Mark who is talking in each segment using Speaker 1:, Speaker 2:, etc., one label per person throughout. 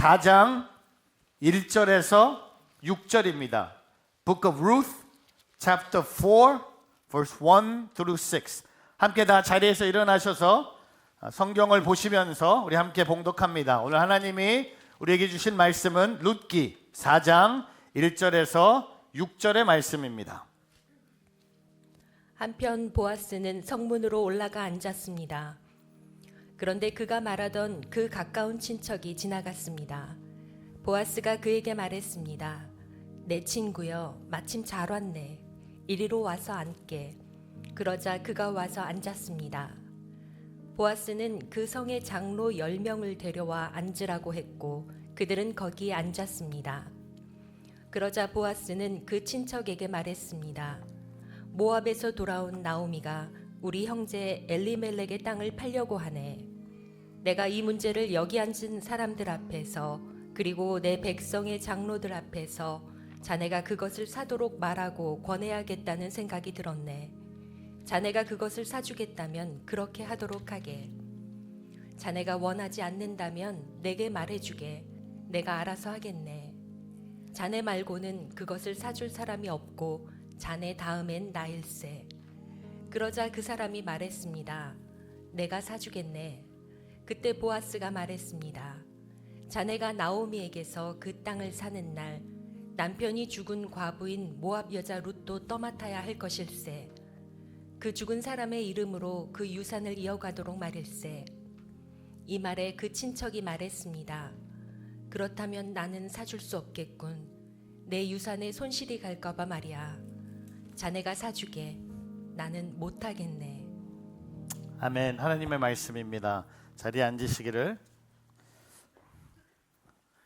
Speaker 1: 4장 1절에서 6절입니다. Book of Ruth, chapter 4, verse 1 through 6. 함께 다 자리에서 일어나셔서 성경을 보시면서 우리 함께 봉독합니다. 오늘 하나님이 우리에게 주신 말씀은 룻기 4장 1절에서 6절의 말씀입니다.
Speaker 2: 한편 보아스는 성문으로 올라가 앉았습니다. 그런데 그가 말하던 그 가까운 친척이 지나갔습니다. 보아스가 그에게 말했습니다. 내 친구여, 마침 잘 왔네. 이리로 와서 앉게. 그러자 그가 와서 앉았습니다. 보아스는 그 성의 장로 10명을 데려와 앉으라고 했고 그들은 거기에 앉았습니다. 그러자 보아스는 그 친척에게 말했습니다. 모압에서 돌아온 나오미가 우리 형제 엘리멜렉의 땅을 팔려고 하네. 내가 이 문제를 여기 앉은 사람들 앞에서 그리고 내 백성의 장로들 앞에서 자네가 그것을 사도록 말하고 권해야겠다는 생각이 들었네. 자네가 그것을 사주겠다면 그렇게 하도록 하게. 자네가 원하지 않는다면 내게 말해주게. 내가 알아서 하겠네. 자네 말고는 그것을 사줄 사람이 없고 자네 다음엔 나일세. 그러자 그 사람이 말했습니다. 내가 사주겠네. 그때 보아스가 말했습니다. 자네가 나오미에게서 그 땅을 사는 날 남편이 죽은 과부인 모압 여자 룻도 떠맡아야 할 것일세. 그 죽은 사람의 이름으로 그 유산을 이어가도록 말일세. 이 말에 그 친척이 말했습니다. 그렇다면 나는 사줄 수 없겠군. 내 유산에 손실이 갈까 봐 말이야. 자네가 사주게. 나는 못하겠네.
Speaker 1: 아멘. 하나님의 말씀입니다. 자리에 앉으시기를.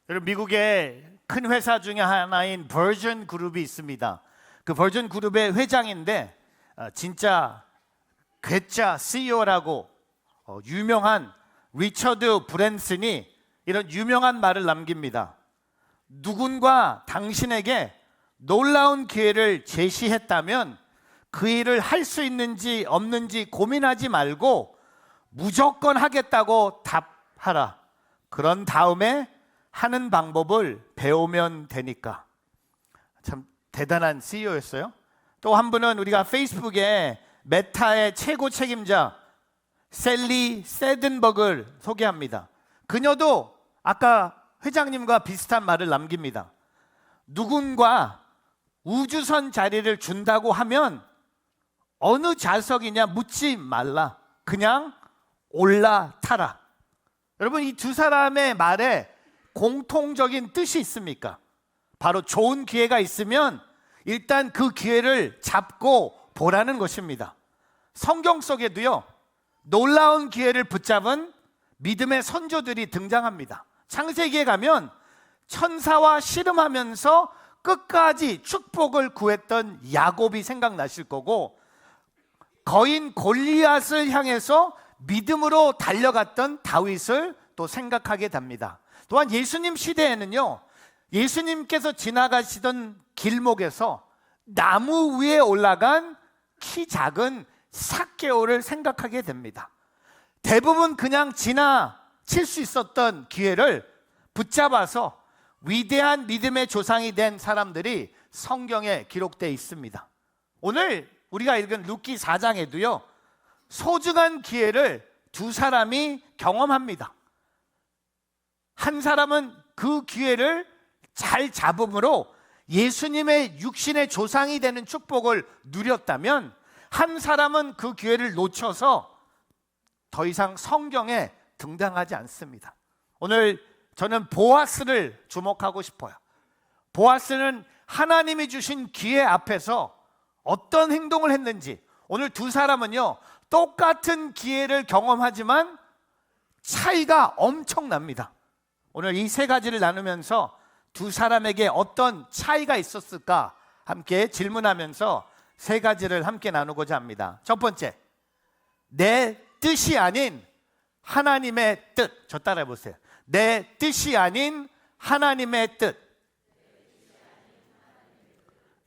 Speaker 1: 여러분, 미국의 큰 회사 중에 하나인 버전 그룹이 있습니다. 그 버전 그룹의 회장인데 진짜 괴짜 CEO라고 유명한 리처드 브랜슨이 이런 유명한 말을 남깁니다. 누군가 당신에게 놀라운 기회를 제시했다면 그 일을 할 수 있는지 없는지 고민하지 말고 무조건 하겠다고 답하라. 그런 다음에 하는 방법을 배우면 되니까. 참 대단한 CEO였어요. 또 한 분은 우리가 페이스북에 메타의 최고 책임자 셀리 세든버그를 소개합니다. 그녀도 아까 회장님과 비슷한 말을 남깁니다. 누군가 우주선 자리를 준다고 하면 어느 좌석이냐 묻지 말라. 그냥 올라타라. 여러분, 이 두 사람의 말에 공통적인 뜻이 있습니까? 바로 좋은 기회가 있으면 일단 그 기회를 잡고 보라는 것입니다. 성경 속에도요, 놀라운 기회를 붙잡은 믿음의 선조들이 등장합니다. 창세기에 가면 천사와 씨름하면서 끝까지 축복을 구했던 야곱이 생각나실 거고, 거인 골리앗을 향해서 믿음으로 달려갔던 다윗을 또 생각하게 됩니다. 또한 예수님 시대에는요, 예수님께서 지나가시던 길목에서 나무 위에 올라간 키 작은 삭개오를 생각하게 됩니다. 대부분 그냥 지나칠 수 있었던 기회를 붙잡아서 위대한 믿음의 조상이 된 사람들이 성경에 기록되어 있습니다. 오늘 우리가 읽은 룻기 4장에도요, 소중한 기회를 두 사람이 경험합니다. 한 사람은 그 기회를 잘 잡음으로 예수님의 육신의 조상이 되는 축복을 누렸다면, 한 사람은 그 기회를 놓쳐서 더 이상 성경에 등장하지 않습니다. 오늘 저는 보아스를 주목하고 싶어요. 보아스는 하나님이 주신 기회 앞에서 어떤 행동을 했는지. 오늘 두 사람은요, 똑같은 기회를 경험하지만 차이가 엄청납니다. 오늘 이 세 가지를 나누면서 두 사람에게 어떤 차이가 있었을까 함께 질문하면서 세 가지를 함께 나누고자 합니다. 첫 번째, 내 뜻이 아닌 하나님의 뜻. 저 따라해 보세요. 내 뜻이 아닌 하나님의 뜻.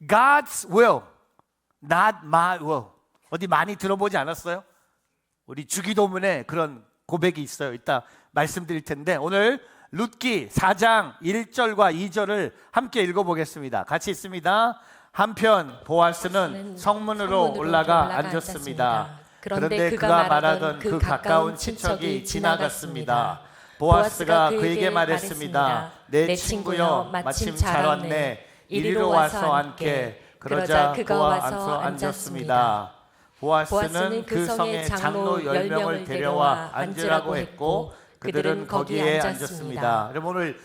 Speaker 1: God's will, not my will. 어디 많이 들어보지 않았어요? 우리 주기도문에 그런 고백이 있어요. 이따 말씀드릴 텐데, 오늘 룻기 4장 1절과 2절을 함께 읽어보겠습니다. 같이 있습니다. 한편 보아스는 성문으로 올라가 앉았습니다. 그런데 그가 말하던 그 가까운 친척이 지나갔습니다. 보아스가 그에게 말했습니다. 내 친구여, 마침 잘 왔네. 이리로 와서 앉게. 그러자 그가 와서 앉았습니다. 보아스는 그 성의 장로 10명을 데려와 앉으라고 했고 그들은 거기에 앉았습니다. 여러분, 오늘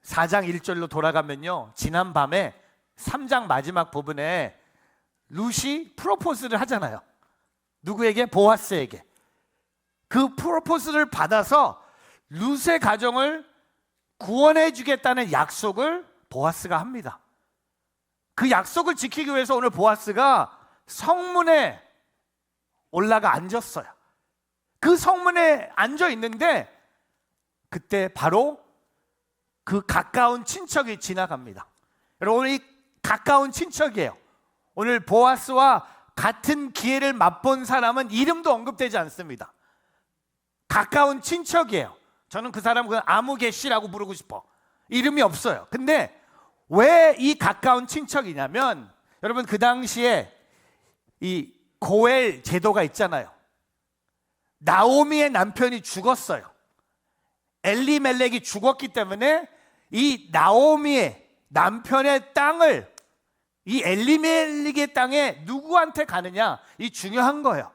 Speaker 1: 4장 1절로 돌아가면요, 지난 밤에 3장 마지막 부분에 룻이 프로포즈를 하잖아요. 누구에게? 보아스에게. 그 프로포즈를 받아서 룻의 가정을 구원해 주겠다는 약속을 보아스가 합니다. 그 약속을 지키기 위해서 오늘 보아스가 성문에 올라가 앉았어요. 그 성문에 앉아 있는데 그때 바로 그 가까운 친척이 지나갑니다. 여러분, 오늘 이 가까운 친척이에요. 오늘 보아스와 같은 기회를 맛본 사람은 이름도 언급되지 않습니다. 가까운 친척이에요. 저는 그 사람을 그냥 아무개 씨라고 부르고 싶어. 이름이 없어요. 근데 왜 이 가까운 친척이냐면, 여러분, 그 당시에 이 고엘 제도가 있잖아요. 나오미의 남편이 죽었어요. 엘리멜렉이 죽었기 때문에 이 나오미의 남편의 땅을 이 엘리멜렉의 땅에 누구한테 가느냐, 이 중요한 거예요.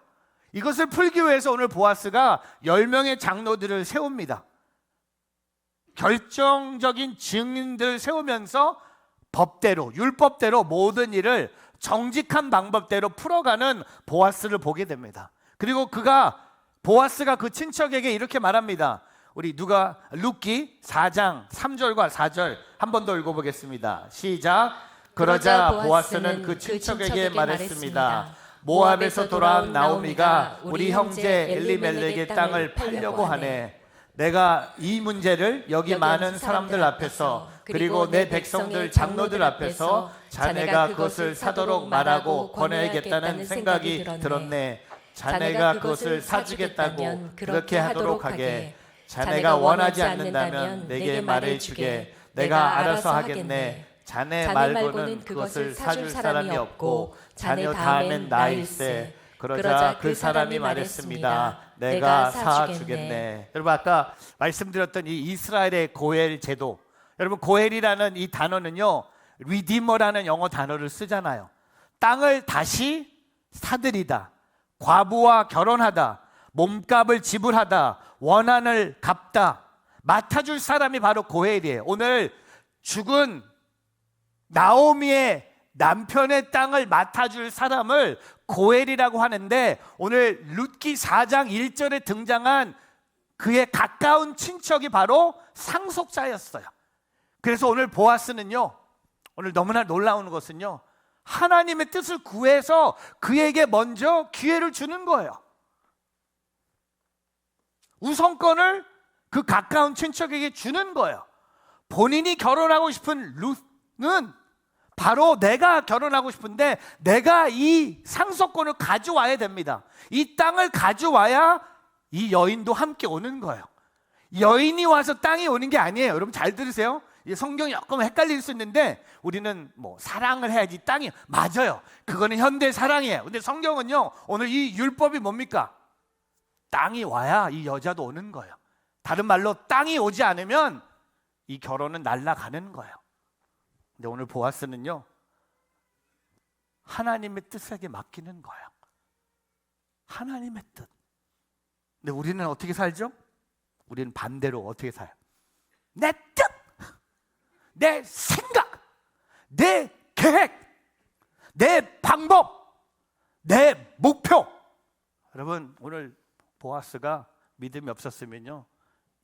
Speaker 1: 이것을 풀기 위해서 오늘 보아스가 10명의 장로들을 세웁니다. 결정적인 증인들을 세우면서 법대로, 율법대로 모든 일을 정직한 방법대로 풀어가는 보아스를 보게 됩니다. 그리고 보아스가 그 친척에게 이렇게 말합니다. 우리 룻기 4장 3절과 4절 한 번 더 읽어보겠습니다. 시작. 그러자 보아스는 그 친척에게 말했습니다. 모압에서 돌아온 나오미가 우리 형제 엘리멜렉의 땅을 팔려고 하네. 내가 이 문제를 여기 많은 사람들 앞에서 그리고 내 백성들 장로들 앞에서 자네가 그것을 사도록 말하고 권해야겠다는 생각이 들었네. 자네가 그것을 사주겠다고 그렇게 하도록 하게. 자네가 원하지 않는다면 내게 말해주게. 내가 알아서 하겠네. 자네 말고는 그것을 사줄 사람이 없고 자녀 다음엔 나일세. 그러자 그 사람이 말했습니다. 내가 사주겠네. 여러분, 아까 말씀드렸던 이 이스라엘의 고엘 제도, 여러분, 고엘이라는 이 단어는요, 리디머라는 영어 단어를 쓰잖아요. 땅을 다시 사들이다, 과부와 결혼하다, 몸값을 지불하다, 원한을 갚다, 맡아줄 사람이 바로 고엘이에요. 오늘 죽은 나오미의 남편의 땅을 맡아줄 사람을 고엘이라고 하는데, 오늘 룻기 4장 1절에 등장한 그의 가까운 친척이 바로 상속자였어요. 그래서 오늘 보아스는요, 오늘 너무나 놀라운 것은요, 하나님의 뜻을 구해서 그에게 먼저 기회를 주는 거예요. 우선권을 그 가까운 친척에게 주는 거예요. 본인이 결혼하고 싶은 룻은 바로 내가 결혼하고 싶은데 내가 이 상속권을 가져와야 됩니다. 이 땅을 가져와야 이 여인도 함께 오는 거예요. 여인이 와서 땅이 오는 게 아니에요. 여러분 잘 들으세요. 성경이 조금 헷갈릴 수 있는데 우리는 뭐 사랑을 해야지 땅이, 맞아요. 그거는 현대 사랑이에요. 근데 성경은요, 오늘 이 율법이 뭡니까? 땅이 와야 이 여자도 오는 거예요. 다른 말로 땅이 오지 않으면 이 결혼은 날아가는 거예요. 근데 오늘 보아스는요, 하나님의 뜻에게 맡기는 거예요. 하나님의 뜻. 근데 우리는 어떻게 살죠? 우리는 반대로 어떻게 살아요? 내 뜻, 내 생각, 내 계획, 내 방법, 내 목표. 여러분, 오늘 보아스가 믿음이 없었으면요,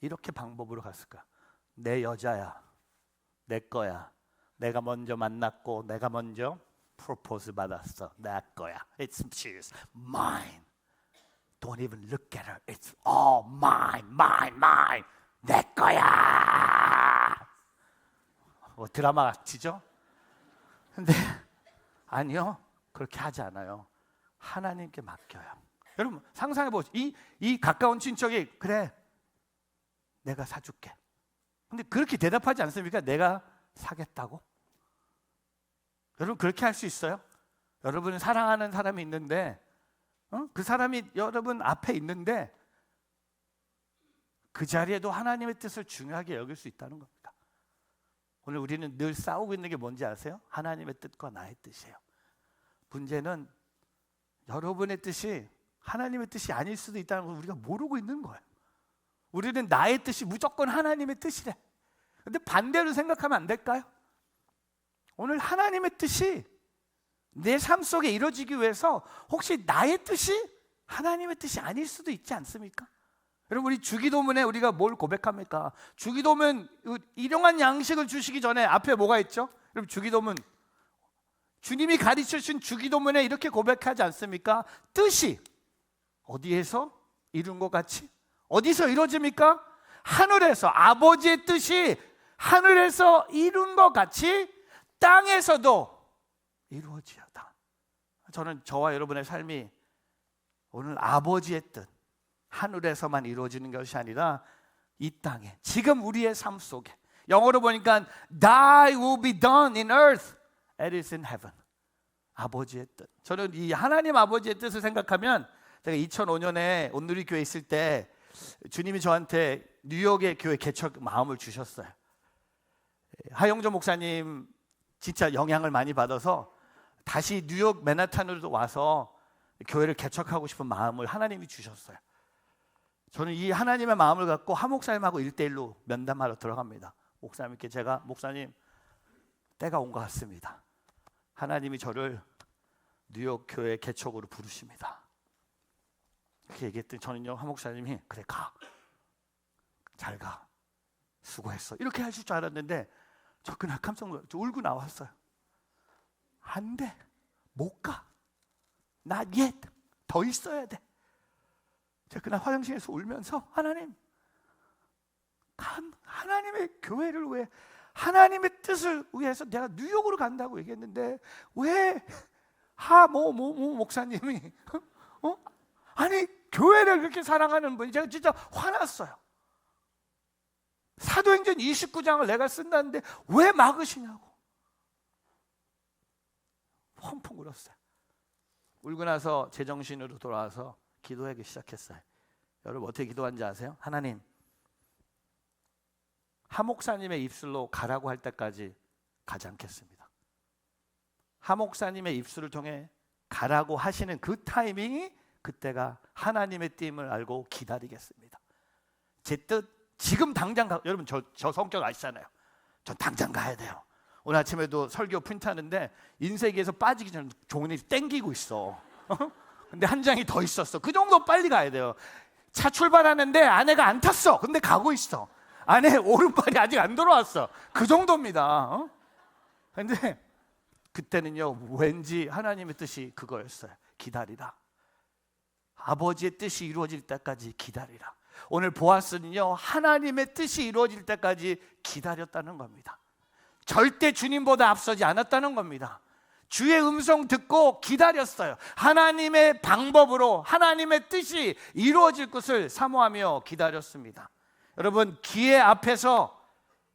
Speaker 1: 이렇게 방법으로 갔을까? 내 여자야, 내 거야, 내가 먼저 만났고 내가 먼저 프로포즈 받았어, 내 거야. She's mine. Don't even look at her. It's all mine, mine, mine. 내 거야. 드라마 같지죠? 근데 아니요, 그렇게 하지 않아요. 하나님께 맡겨요. 여러분 상상해 보세요. 이 가까운 친척이, 그래, 내가 사줄게. 근데 그렇게 대답하지 않습니까? 내가 사겠다고? 여러분 그렇게 할 수 있어요? 여러분은 사랑하는 사람이 있는데 그 사람이 여러분 앞에 있는데 그 자리에도 하나님의 뜻을 중요하게 여길 수 있다는 겁니다. 오늘 우리는 늘 싸우고 있는 게 뭔지 아세요? 하나님의 뜻과 나의 뜻이에요. 문제는 여러분의 뜻이 하나님의 뜻이 아닐 수도 있다는 걸 우리가 모르고 있는 거예요. 우리는 나의 뜻이 무조건 하나님의 뜻이래. 근데 반대로 생각하면 안 될까요? 오늘 하나님의 뜻이 내 삶 속에 이루어지기 위해서 혹시 나의 뜻이 하나님의 뜻이 아닐 수도 있지 않습니까? 여러분 우리 주기도문에 우리가 뭘 고백합니까? 주기도문 일용한 양식을 주시기 전에 앞에 뭐가 있죠? 여러분 주기도문 주님이 가르쳐 주신 주기도문에 이렇게 고백하지 않습니까? 뜻이 어디에서 이룬 것 같이? 어디서 이루어집니까? 하늘에서 아버지의 뜻이 하늘에서 이룬 것 같이 땅에서도 이루어지어다. 저는 저와 여러분의 삶이 오늘 아버지의 뜻 하늘에서만 이루어지는 것이 아니라 이 땅에 지금 우리의 삶 속에 영어로 보니까 Thy will be done in earth as it is in heaven. 아버지의 뜻. 저는 이 하나님 아버지의 뜻을 생각하면 제가 2005년에 온누리교회 있을 때 주님이 저한테 뉴욕의 교회 개척 마음을 주셨어요. 하영조 목사님 진짜 영향을 많이 받아서 다시 뉴욕 맨하탄으로 와서 교회를 개척하고 싶은 마음을 하나님이 주셨어요. 저는 이 하나님의 마음을 갖고 하 목사님하고 1대1로 면담하러 들어갑니다. 목사님께 제가 목사님 때가 온 것 같습니다. 하나님이 저를 뉴욕 교회 개척으로 부르십니다. 그렇게 얘기했더니 저는요 하 목사님이 그래 가, 잘 가, 수고했어 이렇게 하실 줄 알았는데 저 그날 깜짝 놀라서 울고 나왔어요. 안 돼, 못 가, not yet, 더 있어야 돼. 제가 그날 화장실에서 울면서 하나님의 교회를 위해 하나님의 뜻을 위해서 내가 뉴욕으로 간다고 얘기했는데 왜 목사님이 아니 교회를 그렇게 사랑하는 분이 제가 진짜 화났어요. 사도행전 29장을 내가 쓴다는데 왜 막으시냐고 펑펑 울었어요. 울고 나서 제정신으로 돌아와서 기도하기 시작했어요. 여러분 어떻게 기도한지 아세요? 하나님, 하 목사님의 입술로 가라고 할 때까지 가지 않겠습니다. 하 목사님의 입술을 통해 가라고 하시는 그 타이밍이 그때가 하나님의 띠임을 알고 기다리겠습니다. 제 뜻 지금 당장 여러분 저 성격 아시잖아요. 저 당장 가야 돼요. 오늘 아침에도 설교 프린트하는데 인쇄기에서 빠지기 전에 종이 땡기고 있어. 근데 한 장이 더 있었어. 그 정도 빨리 가야 돼요. 차 출발하는데 아내가 안 탔어. 근데 가고 있어. 아내 오른발이 아직 안 돌아왔어. 그 정도입니다. 근데 그때는요 왠지 하나님의 뜻이 그거였어요. 기다리라. 아버지의 뜻이 이루어질 때까지 기다리라. 오늘 보아스는요 하나님의 뜻이 이루어질 때까지 기다렸다는 겁니다. 절대 주님보다 앞서지 않았다는 겁니다. 주의 음성 듣고 기다렸어요. 하나님의 방법으로 하나님의 뜻이 이루어질 것을 사모하며 기다렸습니다. 여러분 기회 앞에서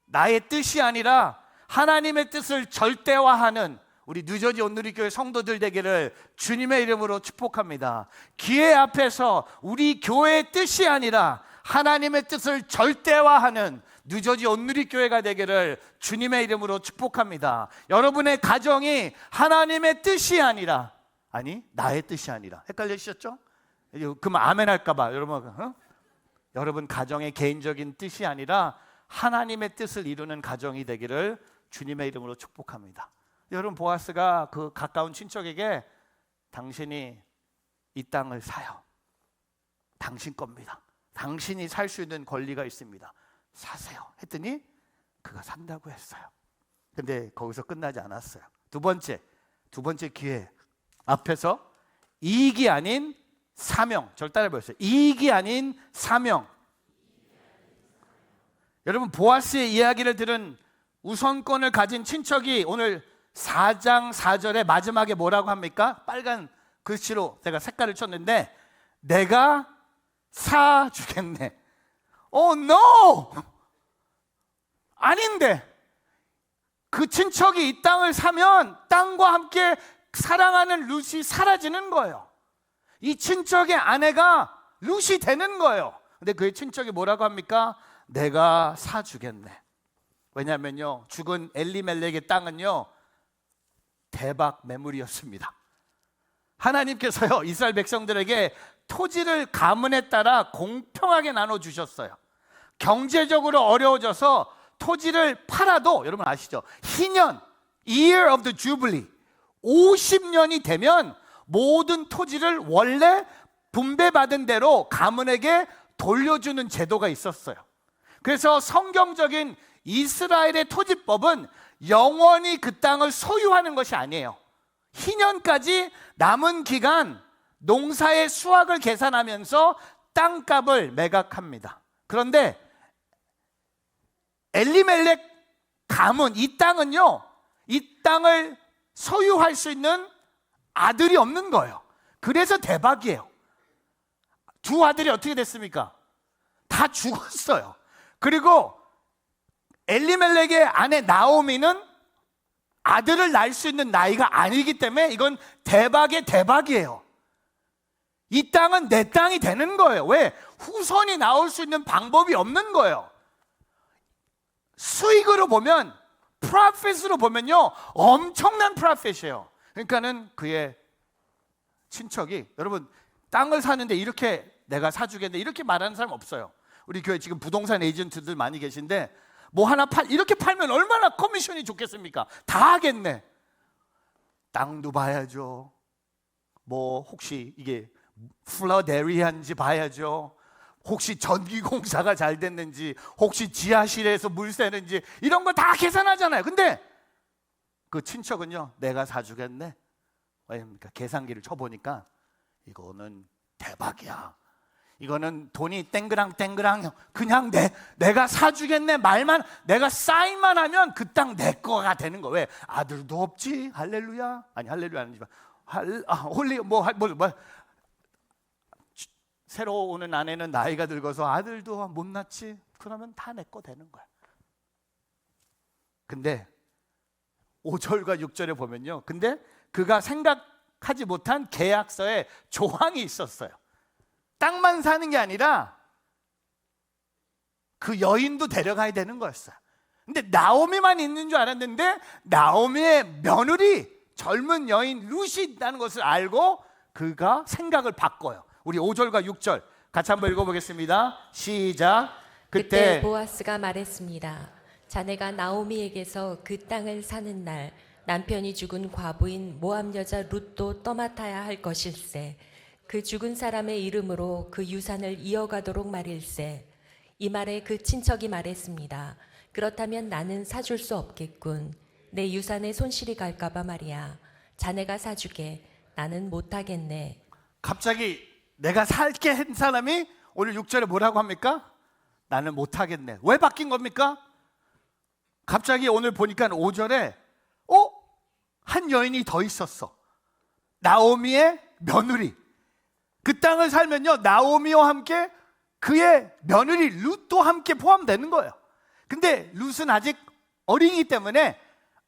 Speaker 1: 나의 뜻이 아니라 하나님의 뜻을 절대화하는 우리 뉴저지 온누리교회 성도들 되기를 주님의 이름으로 축복합니다. 기회 앞에서 우리 교회의 뜻이 아니라 하나님의 뜻을 절대화하는 뉴저지 온누리교회가 되기를 주님의 이름으로 축복합니다. 여러분의 가정이 하나님의 뜻이 아니라 나의 뜻이 아니라 헷갈리셨죠? 그럼 아멘 할까 봐 여러분 가정의 개인적인 뜻이 아니라 하나님의 뜻을 이루는 가정이 되기를 주님의 이름으로 축복합니다. 여러분 보아스가 그 가까운 친척에게 당신이 이 땅을 사요. 당신 겁니다. 당신이 살 수 있는 권리가 있습니다. 사세요. 했더니 그가 산다고 했어요. 근데 거기서 끝나지 않았어요. 두 번째 기회 앞에서 이익이 아닌 사명. 저를 따라해 보세요. 이익이 아닌 사명. 여러분 보아스의 이야기를 들은 우선권을 가진 친척이 오늘 4장 4절의 마지막에 뭐라고 합니까? 빨간 글씨로 제가 색깔을 쳤는데 내가 사주겠네. Oh no! 아닌데 그 친척이 이 땅을 사면 땅과 함께 사랑하는 룻이 사라지는 거예요. 이 친척의 아내가 룻이 되는 거예요. 근데 그의 친척이 뭐라고 합니까? 내가 사주겠네. 왜냐하면요, 죽은 엘리멜렉의 땅은요 대박 매물이었습니다. 하나님께서요 이스라엘 백성들에게 토지를 가문에 따라 공평하게 나눠주셨어요. 경제적으로 어려워져서 토지를 팔아도, 여러분 아시죠? 희년, Year of the Jubilee, 50년이 되면 모든 토지를 원래 분배받은 대로 가문에게 돌려주는 제도가 있었어요. 그래서 성경적인 이스라엘의 토지법은 영원히 그 땅을 소유하는 것이 아니에요. 희년까지 남은 기간 농사의 수확을 계산하면서 땅값을 매각합니다. 그런데 엘리멜렉 가문, 이 땅은요, 이 땅을 소유할 수 있는 아들이 없는 거예요. 그래서 대박이에요. 두 아들이 어떻게 됐습니까? 다 죽었어요. 그리고 엘리멜렉의 아내 나오미는 아들을 낳을 수 있는 나이가 아니기 때문에 이건 대박의 대박이에요. 이 땅은 내 땅이 되는 거예요. 왜? 후손이 나올 수 있는 방법이 없는 거예요. 수익으로 보면, 프로핏으로 보면요 엄청난 프로핏이에요. 그러니까는 그의 친척이, 여러분 땅을 사는데 이렇게 내가 사주겠네 이렇게 말하는 사람 없어요. 우리 교회 지금 부동산 에이전트들 많이 계신데 뭐 하나 이렇게 팔면 얼마나 커미션이 좋겠습니까? 다 하겠네. 땅도 봐야죠. 뭐 혹시 이게 플러드 에리아인지 봐야죠. 혹시 전기공사가 잘 됐는지, 혹시 지하실에서 물 새는지, 이런 거 다 계산하잖아요. 근데 그 친척은요 내가 사주겠네. 왜입니까? 계산기를 쳐보니까 이거는 대박이야. 이거는 돈이 땡그랑 그냥 내가 사주겠네 말만, 내가 사인만 하면 그 땅 내 거가 되는 거. 왜? 아들도 없지. 할렐루야. 아니 할렐루야 아니지만 홀리 뭐 새로 오는 아내는 나이가 들어서 아들도 못 낳지. 그러면 다 내 거 되는 거야. 근데 5절과 6절에 보면요, 근데 그가 생각하지 못한 계약서에 조항이 있었어요. 땅만 사는 게 아니라 그 여인도 데려가야 되는 거였어요. 근데 나오미만 있는 줄 알았는데 나오미의 며느리 젊은 여인 룻이 있다는 것을 알고 그가 생각을 바꿔요. 우리 5절과 6절 같이 한번 읽어보겠습니다. 시작.
Speaker 2: 그때 보아스가 말했습니다. 자네가 나오미에게서 그 땅을 사는 날 남편이 죽은 과부인 모압 여자 룻도 떠맡아야 할 것일세. 그 죽은 사람의 이름으로 그 유산을 이어가도록 말일세. 이 말에 그 친척이 말했습니다. 그렇다면 나는 사줄 수 없겠군. 내 유산에 손실이 갈까봐 말이야. 자네가 사주게. 나는 못하겠네.
Speaker 1: 갑자기 내가 살게 한 사람이 오늘 6절에 뭐라고 합니까? 나는 못하겠네. 왜 바뀐 겁니까? 갑자기 오늘 보니까 5절에 한 여인이 더 있었어. 나오미의 며느리. 그 땅을 살면요 나오미와 함께 그의 며느리 룻도 함께 포함되는 거예요. 근데 룻은 아직 어리기 때문에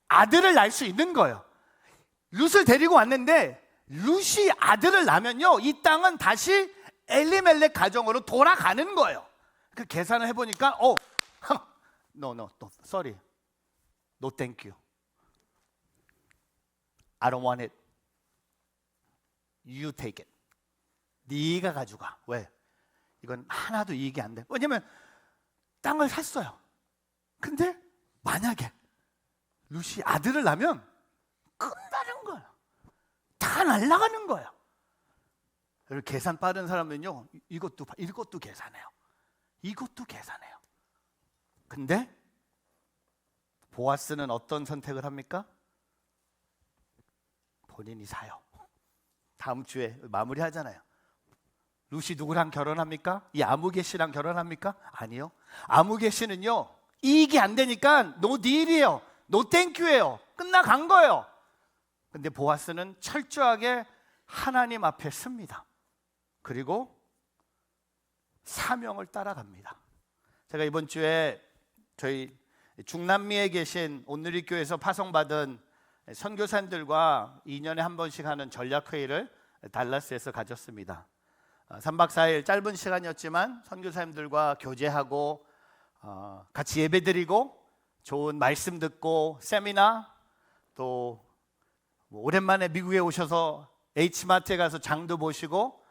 Speaker 1: 아들을 낳을 수 있는 거예요. 룻을 데리고 왔는데 룻이 아들을 낳으면요 이 땅은 다시 엘리멜렉 가정으로 돌아가는 거예요. 그 계산을 해보니까 no, sorry, no thank you, I don't want it, you take it. 네가 가져가. 왜? 이건 하나도 이익이 안 돼. 왜냐면 땅을 샀어요. 근데 만약에 룻이 아들을 낳으면 끝나는 거야. 다 날아가는 거야. 계산 빠른 사람은요 이것도 계산해요. 이것도 계산해요. 근데 보아스는 어떤 선택을 합니까? 본인이 사요. 다음 주에 마무리하잖아요. 룻이 누구랑 결혼합니까? 이 아무개 씨랑 결혼합니까? 아니요. 아무개 씨는요 이익이 안 되니까 노 딜이에요. 노 땡큐예요. 끝나간 거예요. 근데 보아스는 철저하게 하나님 앞에 섭니다. 그리고 사명을 따라갑니다. 제가 이번 주에 저희 중남미에 계신 온누리교회에서 파송받은 선교사님들과 2년에 한 번씩 하는 전략회의를 달라스에서 가졌습니다. 3박 4일 짧은 시간이었지만 선교사님들과 교제하고 같이 예배드리고 좋은 말씀 듣고 세미나, 또 오랜만에 미국에 오셔서 H마트에 가서 장도 보시고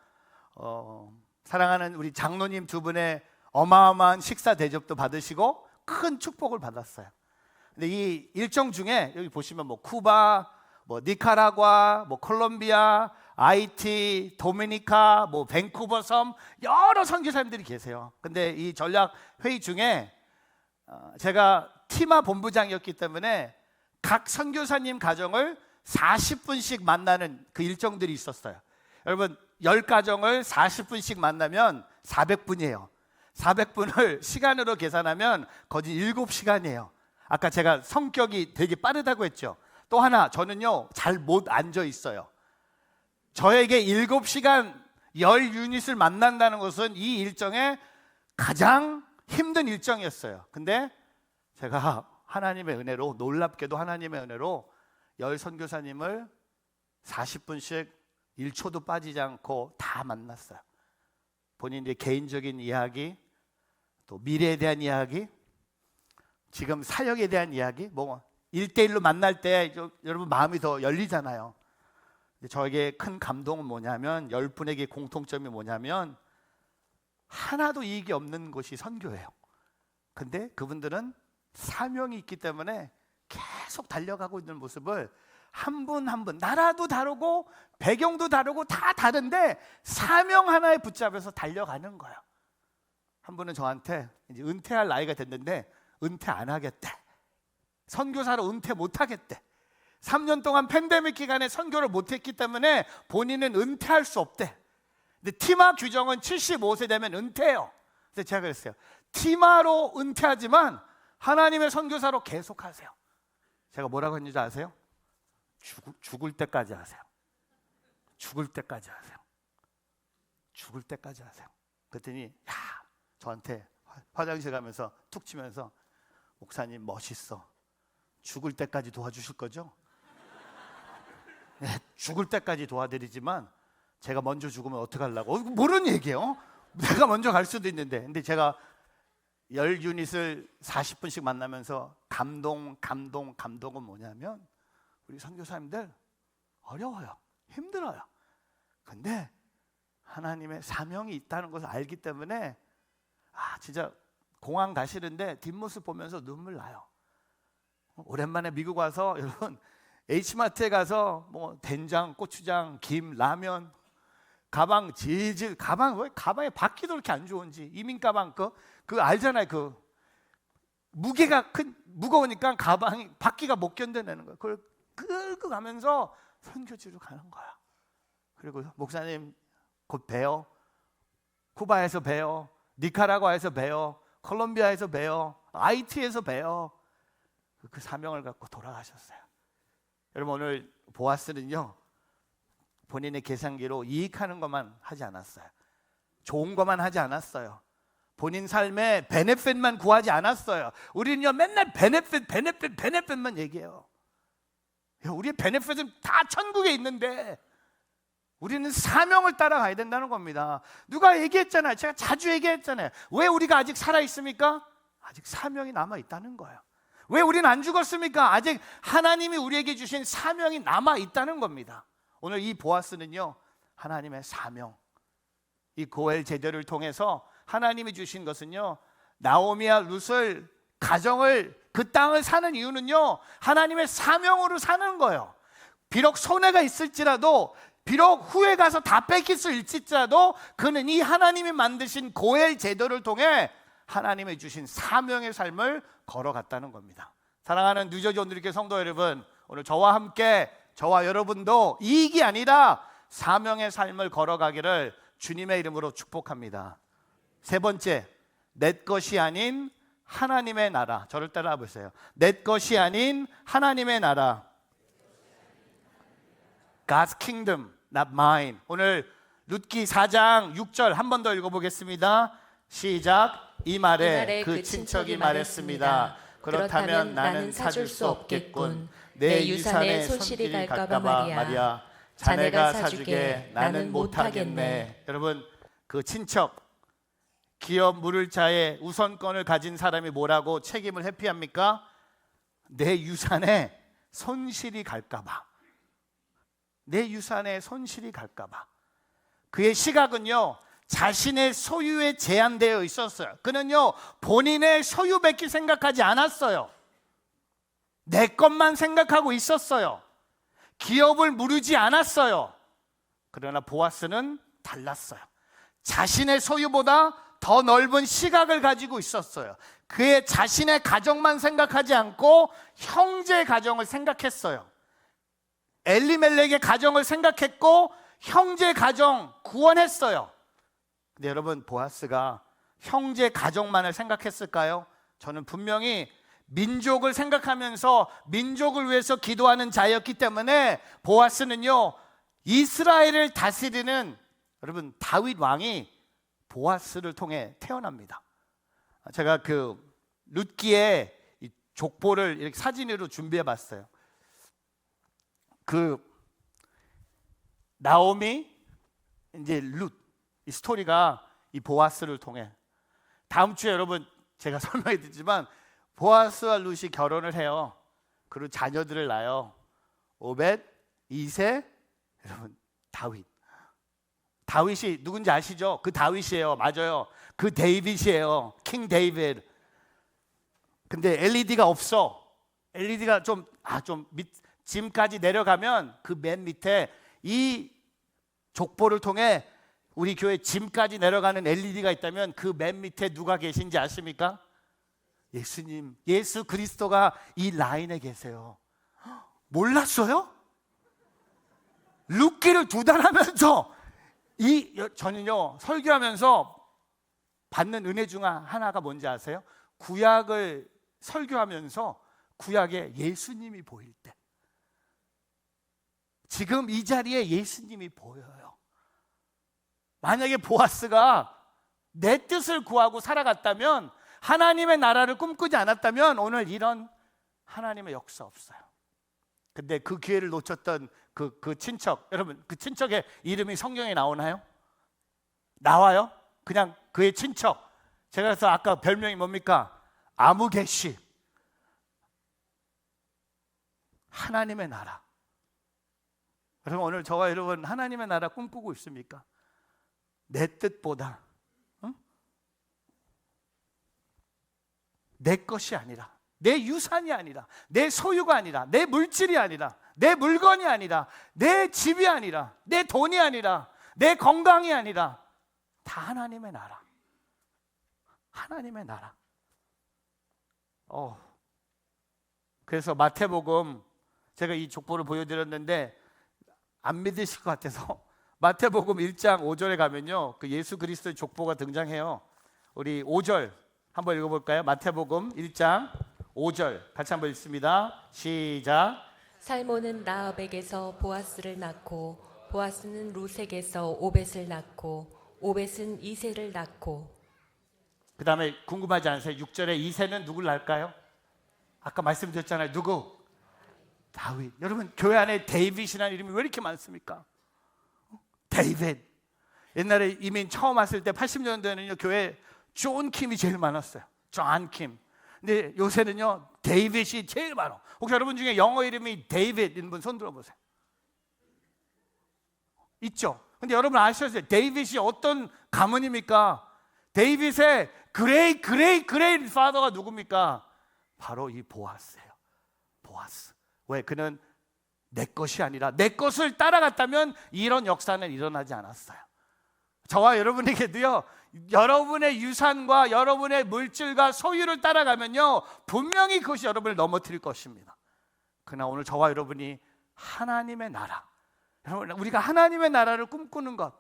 Speaker 1: 사랑하는 우리 장로님 두 분의 어마어마한 식사 대접도 받으시고 큰 축복을 받았어요. 근데 이 일정 중에 여기 보시면 쿠바, 니카라과, 콜롬비아, 아이티, 도미니카, 밴쿠버 섬 여러 선교사님들이 계세요. 근데 이 전략 회의 중에 제가 티마 본부장이었기 때문에 각 선교사님 가정을 40분씩 만나는 그 일정들이 있었어요. 여러분 10가정을 40분씩 만나면 400분이에요. 400분을 시간으로 계산하면 거의 7시간이에요. 아까 제가 성격이 되게 빠르다고 했죠. 또 하나, 저는요 잘 못 앉아 있어요. 저에게 7시간 10유닛을 만난다는 것은 이 일정의 가장 힘든 일정이었어요. 근데 제가 하나님의 은혜로, 놀랍게도 하나님의 은혜로 10 선교사님을 40분씩 1초도 빠지지 않고 다 만났어요. 본인의 개인적인 이야기, 또 미래에 대한 이야기, 지금 사역에 대한 이야기, 1대1로 만날 때 여러분 마음이 더 열리잖아요. 저에게 큰 감동은 뭐냐면 10분에게 공통점이 뭐냐면 하나도 이익이 없는 곳이 선교예요. 근데 그분들은 사명이 있기 때문에 계속 달려가고 있는 모습을 한 분 한 분, 나라도 다르고 배경도 다르고 다 다른데 사명 하나에 붙잡아서 달려가는 거예요. 한 분은 저한테 이제 은퇴할 나이가 됐는데 은퇴 안 하겠대. 선교사로 은퇴 못 하겠대. 3년 동안 팬데믹 기간에 선교를 못 했기 때문에 본인은 은퇴할 수 없대. 근데 티마 규정은 75세 되면 은퇴해요. 그래서 제가 그랬어요. 티마로 은퇴하지만 하나님의 선교사로 계속하세요. 제가 뭐라고 했는지 아세요? 죽을 때까지 하세요. 죽을 때까지 하세요. 죽을 때까지 하세요. 그랬더니 저한테 화장실 가면서 툭 치면서 목사님 멋있어. 죽을 때까지 도와주실 거죠? 네, 죽을 때까지 도와드리지만 제가 먼저 죽으면 어떡하려고? 모르는 얘기예요. 내가 먼저 갈 수도 있는데. 근데 제가 10유닛을 40분씩 만나면서 감동은 뭐냐면 우리 선교사님들 어려워요. 힘들어요. 근데 하나님의 사명이 있다는 것을 알기 때문에 진짜 공항 가시는데 뒷모습 보면서 눈물 나요. 오랜만에 미국 와서 여러분 H마트에 가서 된장, 고추장, 김, 라면, 가방 질질, 가방에 바퀴도 그렇게 안 좋은지, 이민 가방 그 알잖아요. 그 무게가 무거우니까 가방이 바퀴가 못 견뎌내는 거예요. 그걸 끌고 가면서 선교지로 가는 거야. 그리고 목사님 곧 봬요. 쿠바에서 봬요. 니카라과에서 봬요. 콜롬비아에서 봬요. 아이티에서 봬요. 그 사명을 갖고 돌아가셨어요. 여러분 오늘 보아스는요 본인의 계산기로 이익하는 것만 하지 않았어요. 좋은 것만 하지 않았어요. 본인 삶에 베네핏만 구하지 않았어요. 우리는요 맨날 베네핏만 얘기해요. 우리의 베네핏은 다 천국에 있는데 우리는 사명을 따라가야 된다는 겁니다. 누가 얘기했잖아요. 제가 자주 얘기했잖아요. 왜 우리가 아직 살아있습니까? 아직 사명이 남아있다는 거예요. 왜 우리는 안 죽었습니까? 아직 하나님이 우리에게 주신 사명이 남아있다는 겁니다. 오늘 이 보아스는요 하나님의 사명, 이 고엘 제도를 통해서 하나님이 주신 것은요 나오미와 룻을 가정을 그 땅을 사는 이유는요 하나님의 사명으로 사는 거예요. 비록 손해가 있을지라도, 비록 후에 가서 다 뺏길 수 있을지라도 그는 이 하나님이 만드신 고엘 제도를 통해 하나님이 주신 사명의 삶을 걸어갔다는 겁니다. 사랑하는 뉴저지 온누리교회 성도 여러분, 오늘 저와 함께 저와 여러분도 이익이 아니라 사명의 삶을 걸어가기를 주님의 이름으로 축복합니다. 세 번째, 내 것이 아닌 하나님의 나라. 저를 따라와 보세요. 내 것이 아닌 하나님의 나라. God's kingdom, not mine. 오늘 룻기 4장 6절 한 번 더 읽어보겠습니다. 시작. 이 말에 그 친척이 말했습니다. 그렇다면 나는 사줄 수 없겠군. 내 유산에 손실이 갈까봐 말이야. 자네가 사주게 나는 못하겠네. 여러분, 그 친척, 기업 물을 자의 우선권을 가진 사람이 뭐라고 책임을 회피합니까? 내 유산에 손실이 갈까봐. 내 유산에 손실이 갈까봐. 그의 시각은요, 자신의 소유에 제한되어 있었어요. 그는요, 본인의 소유밖에 생각하지 않았어요. 내 것만 생각하고 있었어요. 기업을 무르지 않았어요. 그러나 보아스는 달랐어요. 자신의 소유보다 더 넓은 시각을 가지고 있었어요. 그의 자신의 가정만 생각하지 않고 형제 가정을 생각했어요. 엘리멜렉의 가정을 생각했고 형제 가정 구원했어요. 근데 여러분, 보아스가 형제 가정만을 생각했을까요? 저는 분명히 민족을 생각하면서 민족을 위해서 기도하는 자였기 때문에 보아스는요, 이스라엘을 다스리는, 여러분, 다윗 왕이 보아스를 통해 태어납니다. 제가 그 룻기의 이 족보를 이렇게 사진으로 준비해 봤어요. 그 나오미, 이제 룻, 이 스토리가 이 보아스를 통해, 다음 주에 여러분 제가 설명해 드리지만 보아스와 룻이 결혼을 해요. 그리고 자녀들을 낳아요. 오벳, 이세, 여러분 다윗. 다윗이 누군지 아시죠? 그 다윗이에요. 맞아요. 그 데이빗이에요. 킹 데이빗. 근데 LED가 없어. LED가 좀 짐까지 내려가면 그 맨 밑에 이 족보를 통해 우리 교회 짐까지 내려가는 LED가 있다면 그 맨 밑에 누가 계신지 아십니까? 예수님, 예수 그리스도가 이 라인에 계세요. 몰랐어요? 룻기를 2달 하면서 저는요, 설교하면서 받는 은혜 중 하나가 뭔지 아세요? 구약을 설교하면서 구약에 예수님이 보일 때, 지금 이 자리에 예수님이 보여요. 만약에 보아스가 내 뜻을 구하고 살아갔다면, 하나님의 나라를 꿈꾸지 않았다면 오늘 이런 하나님의 역사 없어요. 근데 그 기회를 놓쳤던 그 친척, 여러분 그 친척의 이름이 성경에 나오나요? 나와요? 그냥 그의 친척. 제가 그래서 아까 별명이 뭡니까? 아무개시. 하나님의 나라. 여러분, 오늘 저와 여러분 하나님의 나라 꿈꾸고 있습니까? 내 뜻보다, 내 것이 아니라, 내 유산이 아니라, 내 소유가 아니라, 내 물질이 아니라, 내 물건이 아니라, 내 집이 아니라, 내 돈이 아니라, 내 건강이 아니라, 다 하나님의 나라. 하나님의 나라. 그래서 마태복음, 제가 이 족보를 보여드렸는데 안 믿으실 것 같아서 마태복음 1장 5절에 가면요, 그 예수 그리스도의 족보가 등장해요. 우리 5절 한번 읽어볼까요? 마태복음 1장 5절 같이 한번 읽습니다. 시작.
Speaker 2: 살몬은 라합에게서 보아스를 낳고, 보아스는 룻에게서 오벳을 낳고, 오벳은 이세를 낳고.
Speaker 1: 그 다음에 궁금하지 않으세요? 6절에 이세는 누굴 낳을까요? 아까 말씀드렸잖아요. 누구? 다윗. 여러분, 교회 안에 데이빗이라는 이름이 왜 이렇게 많습니까? 데이빗. 옛날에 이민 처음 왔을 때 80년대에는요, 교회 존 킴이 제일 많았어요. 존 킴. 근데 요새는요, 데이빗이 제일 많아. 혹시 여러분 중에 영어 이름이 데이빗인 분 손 들어보세요. 있죠? 근데 여러분 아시죠? 데이빗이 어떤 가문입니까? 데이빗의 그레이 파더가 누굽니까? 바로 이 보아스예요. 보아스. 왜? 그는 내 것이 아니라 내 것을 따라갔다면 이런 역사는 일어나지 않았어요. 저와 여러분에게도요, 여러분의 유산과 여러분의 물질과 소유를 따라가면요, 분명히 그것이 여러분을 넘어뜨릴 것입니다. 그러나 오늘 저와 여러분이 하나님의 나라, 여러분, 우리가 하나님의 나라를 꿈꾸는 것,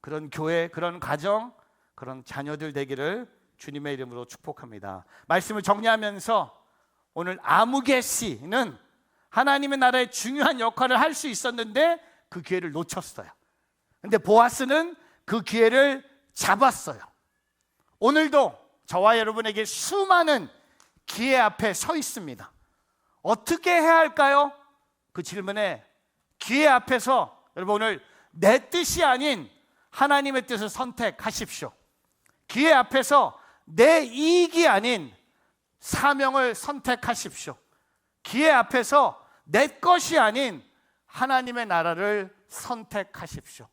Speaker 1: 그런 교회, 그런 가정, 그런 자녀들 되기를 주님의 이름으로 축복합니다. 말씀을 정리하면서 오늘 아무개 씨는 하나님의 나라의 중요한 역할을 할 수 있었는데 그 기회를 놓쳤어요. 근데 보아스는 그 기회를 잡았어요. 오늘도 저와 여러분에게 수많은 기회 앞에 서 있습니다. 어떻게 해야 할까요? 그 질문에 기회 앞에서 여러분 오늘 내 뜻이 아닌 하나님의 뜻을 선택하십시오. 기회 앞에서 내 이익이 아닌 사명을 선택하십시오. 기회 앞에서 내 것이 아닌 하나님의 나라를 선택하십시오.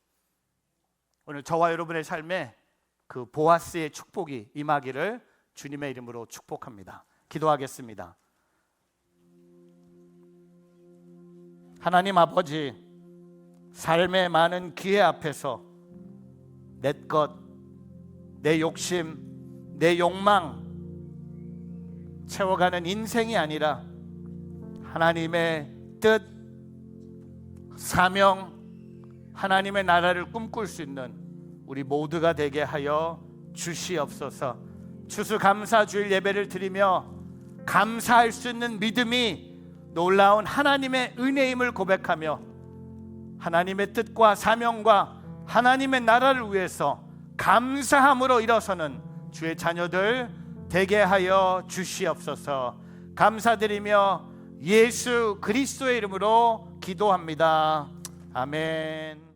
Speaker 1: 오늘 저와 여러분의 삶에 그 보아스의 축복이 임하기를 주님의 이름으로 축복합니다. 기도하겠습니다. 하나님 아버지, 삶의 많은 기회 앞에서 내 것, 내 욕심, 내 욕망 채워가는 인생이 아니라 하나님의 뜻, 사명, 하나님의 나라를 꿈꿀 수 있는 우리 모두가 되게 하여 주시옵소서. 추수감사주일 예배를 드리며 감사할 수 있는 믿음이 놀라운 하나님의 은혜임을 고백하며 하나님의 뜻과 사명과 하나님의 나라를 위해서 감사함으로 일어서는 주의 자녀들 되게 하여 주시옵소서. 감사드리며 예수 그리스도의 이름으로 기도합니다. 아멘.